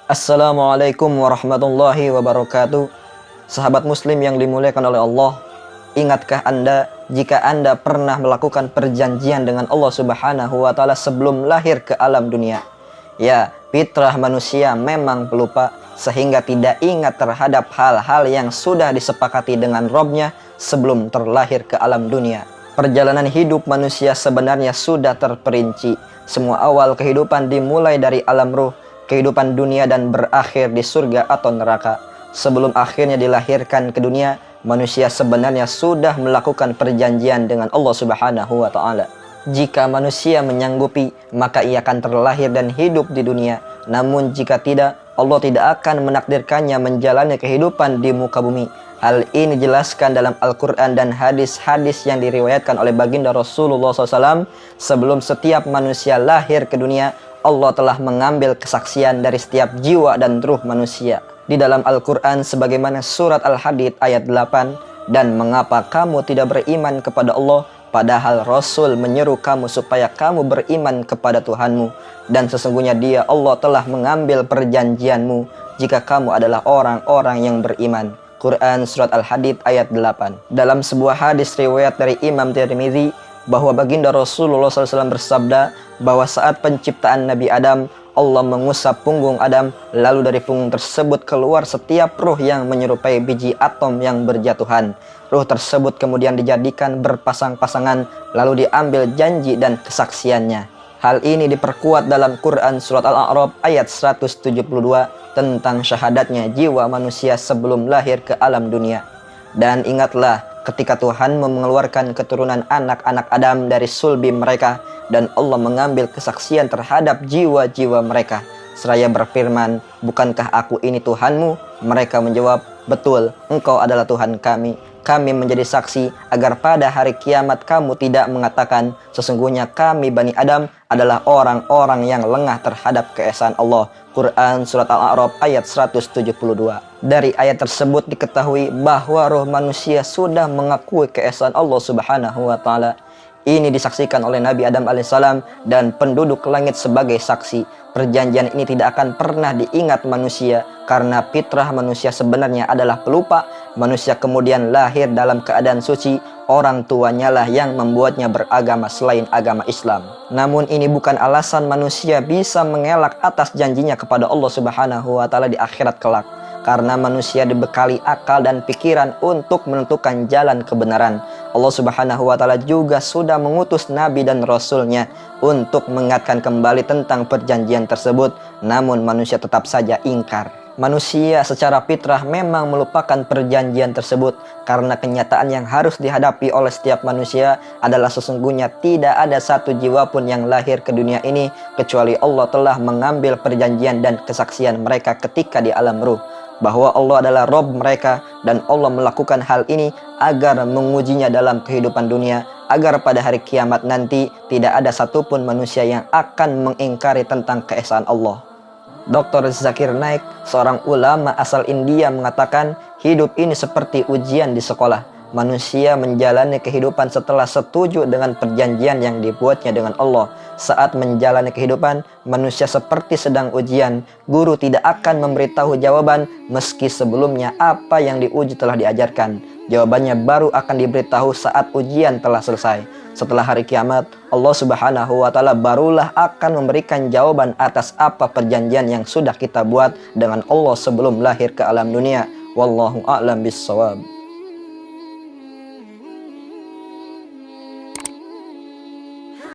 Assalamualaikum warahmatullahi wabarakatuh. Sahabat muslim yang dimuliakan oleh Allah, ingatkah Anda jika Anda pernah melakukan perjanjian dengan Allah Subhanahu wa taala sebelum lahir ke alam dunia? Ya, fitrah manusia memang pelupa sehingga tidak ingat terhadap hal-hal yang sudah disepakati dengan Robnya sebelum terlahir ke alam dunia. Perjalanan hidup manusia sebenarnya sudah terperinci. Semua awal kehidupan dimulai dari alam ruh, kehidupan dunia, dan berakhir di surga atau neraka. Sebelum akhirnya dilahirkan ke dunia, manusia sebenarnya sudah melakukan perjanjian dengan Allah Subhanahu wa taala. Jika manusia menyanggupi, maka ia akan terlahir dan hidup di dunia. Namun jika tidak, Allah tidak akan menakdirkannya menjalani kehidupan di muka bumi. Hal ini dijelaskan dalam Al-Quran dan hadis-hadis yang diriwayatkan oleh baginda Rasulullah SAW. Sebelum setiap manusia lahir ke dunia, Allah telah mengambil kesaksian dari setiap jiwa dan ruh manusia. Di dalam Al-Quran sebagaimana surat Al-Hadid ayat 8, dan mengapa kamu tidak beriman kepada Allah, padahal Rasul menyeru kamu supaya kamu beriman kepada Tuhanmu, dan sesungguhnya Dia Allah telah mengambil perjanjianmu jika kamu adalah orang-orang yang beriman. Quran surat Al-Hadid ayat 8. Dalam sebuah hadis riwayat dari Imam Tirmidzi bahwa baginda Rasulullah SAW bersabda bahwa saat penciptaan Nabi Adam, Allah mengusap punggung Adam, lalu dari punggung tersebut keluar setiap ruh yang menyerupai biji atom yang berjatuhan. Ruh tersebut kemudian dijadikan berpasang-pasangan, lalu diambil janji dan kesaksiannya. Hal ini diperkuat dalam Quran surat Al-A'raf ayat 172 tentang syahadatnya jiwa manusia sebelum lahir ke alam dunia. Dan ingatlah ketika Tuhan mengeluarkan keturunan anak-anak Adam dari sulbi mereka, dan Allah mengambil kesaksian terhadap jiwa-jiwa mereka seraya berfirman, bukankah aku ini Tuhanmu? Mereka menjawab, betul, engkau adalah Tuhan kami. Kami menjadi saksi agar pada hari kiamat kamu tidak mengatakan, sesungguhnya kami Bani Adam adalah orang-orang yang lengah terhadap keesaan Allah. Quran surat Al-A'raf ayat 172. Dari ayat tersebut diketahui bahwa roh manusia sudah mengakui keesaan Allah Subhanahu wa taala. Ini disaksikan oleh Nabi Adam alaihissalam dan penduduk langit sebagai saksi. Perjanjian ini tidak akan pernah diingat manusia karena fitrah manusia sebenarnya adalah pelupa. Manusia kemudian lahir dalam keadaan suci. Orang tuanya lah yang membuatnya beragama selain agama Islam. Namun ini bukan alasan manusia bisa mengelak atas janjinya kepada Allah Subhanahu wa taala di akhirat kelak. Karena manusia dibekali akal dan pikiran untuk menentukan jalan kebenaran. Allah Subhanahu wa taala juga sudah mengutus nabi dan rasulnya untuk mengingatkan kembali tentang perjanjian tersebut, namun manusia tetap saja ingkar. Manusia secara fitrah memang melupakan perjanjian tersebut karena kenyataan yang harus dihadapi oleh setiap manusia adalah sesungguhnya tidak ada satu jiwa pun yang lahir ke dunia ini kecuali Allah telah mengambil perjanjian dan kesaksian mereka ketika di alam ruh bahwa Allah adalah Rob mereka, dan Allah melakukan hal ini agar mengujinya dalam kehidupan dunia, agar pada hari kiamat nanti tidak ada satupun manusia yang akan mengingkari tentang keesaan Allah. Dr. Zakir Naik, seorang ulama asal India, mengatakan hidup ini seperti ujian di sekolah. Manusia menjalani kehidupan setelah setuju dengan perjanjian yang dibuatnya dengan Allah. Saat menjalani kehidupan, manusia seperti sedang ujian. Guru tidak akan memberitahu jawaban meski sebelumnya apa yang diuji telah diajarkan. Jawabannya baru akan diberitahu saat ujian telah selesai. Setelah hari kiamat, Allah Subhanahu wa taala barulah akan memberikan jawaban atas apa perjanjian yang sudah kita buat dengan Allah sebelum lahir ke alam dunia. Wallahu a'lam bissawab.